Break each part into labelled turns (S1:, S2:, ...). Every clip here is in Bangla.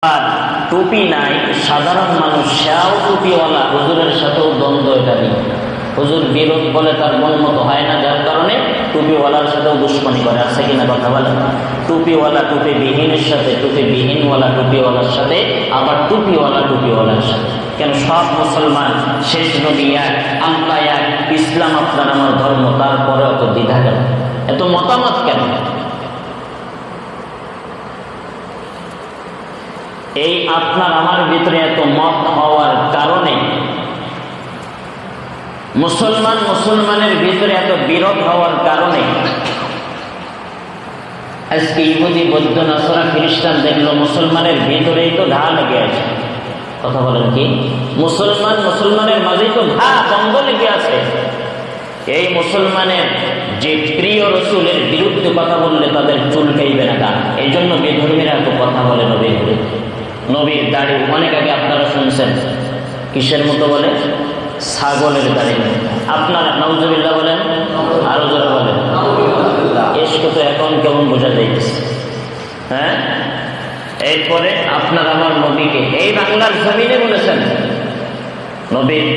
S1: আর টুপি নাই সাধারণ মানুষ, সেও টুপিওয়ালা, হুজুরের সাথেও দ্বন্দ্ব। এটা নেই, হুজুর বিরোধ বলে তার মন মতো হয় না, যার কারণে টুপিওয়ালার সাথেও দুশ্মনী করে। আছে কিনা কথা বলেন? টুপিওয়ালা টুপিবিহীনের সাথে, টুপিবিহীনওয়ালা টুপিওয়ালার সাথে, আবার টুপিওয়ালা টুপিওয়ালার সাথে। কেন? সব মুসলমান, শেষ নবী এক, আমরা এক, ইসলাম আপনার আমার ধর্ম, তারপরে এত দ্বিধা কেন, এত মতামত কেন? এই আপনার আমার ভিতরে এত মত হওয়ার কারণে, মুসলমান মুসলমানের ভিতরে এত বিরোধ হওয়ার কারণে আজকে ইহুদি, বৌদ্ধ, নাসারা, খ্রিস্টান দেখলো মুসলমানের ভিতরেই তো ঘা লেগে আছে। কথা বলেন কি? মুসলমান মুসলমানের মাঝেই তো ঘা, দ্বন্দ্ব লেগে আছে। এই মুসলমানের যে প্রিয় রসুলের বিরুদ্ধে কথা বললে তাদের চুলকাইবে না গান। এই জন্য বেধর্মীরা এত কথা বলে নবীর বিরুদ্ধে। নবীর দাড়ি অনেক আগে আপনারা শুনছেন, কিসের মতো বলে? ছাগলের দাড়ি। আপনারা নাউজুবিল্লাহ বলেন, আরো জোরে বলেন। এসকে তো এখন কেমন বোঝা যাইতেছে, হ্যাঁ? এরপরে আপনার আমার নবীকে এই বাংলার জমিনে বলেছেন নবীর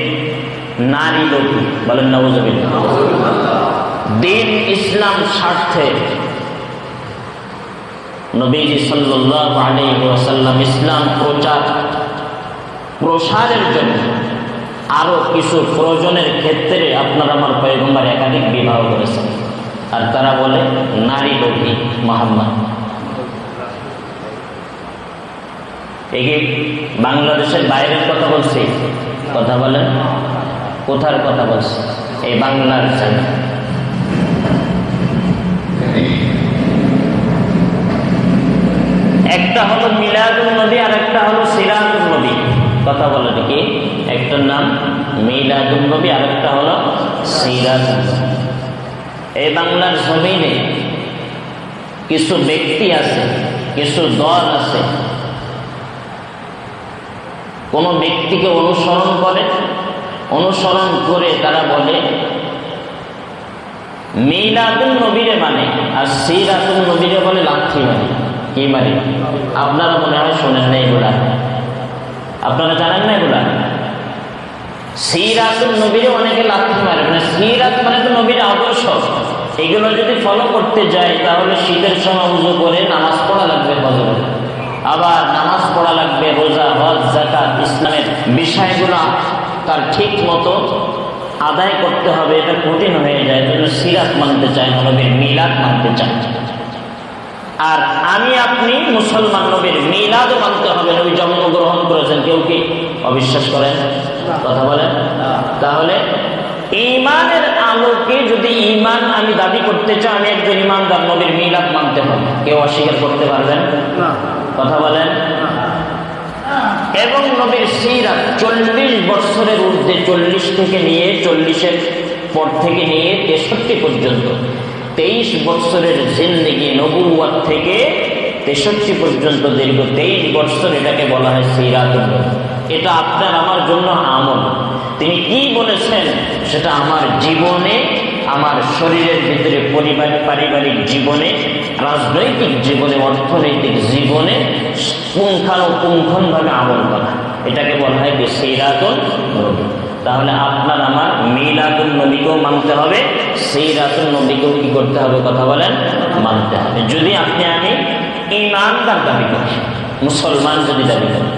S1: নারী লোভী, বলেন নাউজুবিল্লাহ। দিন ইসলাম স্বার্থে নবীজি সাল্লাল্লাহু আলাইহি ওয়াসাল্লাম ইসলাম প্রসারের জন্য আরো কিছু প্রয়োজনের ক্ষেত্রে আপনার আমার পয়গম্বর একাধিক বিবাহ করেছেন, আর তারা বলে নারী লোভী মুহাম্মদ। এই বাংলাদেশের বাইরের কথা বলছি, কথা বলেন কোথার কথা বলছি? এই বাংলার জায়গা। একটা হলো মিলাদুন নবী আর একটা হলো সিরাতুন নবী। কথা বলে দেখি, একটার নাম মিলাদুন নবী আর একটা হলো সিরাতুন নবী। এই বাংলার জমিনে কিছু ব্যক্তি আছে, কিছু দল আছে, কোন ব্যক্তিকে অনুসরণ করে তারা বলে মিলাদুন নবীরে মানে, আর সিরাতুন নবীরে বলে লাঠি মানে। কি মানে? আপনারা মনে হয় শোনেন না এগুলা, আপনারা জানেন না এগুলা। সিরাতুন নবীরে অনেকে লাঠি মারে, মানে সিরাত মানে তো নবীর আদর্শ। এগুলো যদি ফলো করতে যায় তাহলে শীতের সময় উযু করে নামাজ পড়া লাগবে ফজরে, আবার নামাজ পড়া লাগবে, রোজা, হজ, যাকাত, ইসলামের বিষয়গুলো তার ঠিক মতো আদায় করতে হবে। এটা কঠিন হয়ে যায়, জন্য সিরাত মানতে চায় না, নবীর মিলাদ মানতে চায়। আর আমি আপনি মুসলমান, নবীর মিলাদও মানতে হবে। নবী জন্মগ্রহণ করেছেন, কেউ কি অবিশ্বাস করেন? কথা বলেন। তাহলে ঈমানের আলোকে যদি ঈমান আমি দাবি করতে চাই, আমি একজন ঈমানদার, নবীর মিলাদ মানতে হবে। কেউ অস্বীকার করতে পারবেন? কথা বলেন। এবং নবীর সিরাত 40 বছরের ঊর্ধ্বে, 40 থেকে নিয়ে 40-এর পর থেকে নিয়ে 63 পর্যন্ত 23 বছরের জিন্দেগি, নবুওয়াত থেকে 63 পর্যন্ত দীর্ঘ 23 বছর, এটাকে বলা হয় সিরাতুন নবী। এটা আপনার আমার জন্য আমল। তিনি কি বলেছেন সেটা আমার জীবনে, আমার শরীরের ভিতরে, পারিবারিক জীবনে, রাজনৈতিক জীবনে, অর্থনৈতিক জীবনে পুঙ্খানুপুঙ্খভাবে আমল করা, এটাকে বলা হয় সিরাতুন নবী। তাহলে আপনার আমার মিলাদুন নবীকেও মানতে হবে, সিরাতুন নবীকেও কি করতে হবে? কথা বলেন, মানতে হবে। যদি আপনি আমি ঈমানদার দাবি করি, মুসলমান যদি দাবি করি,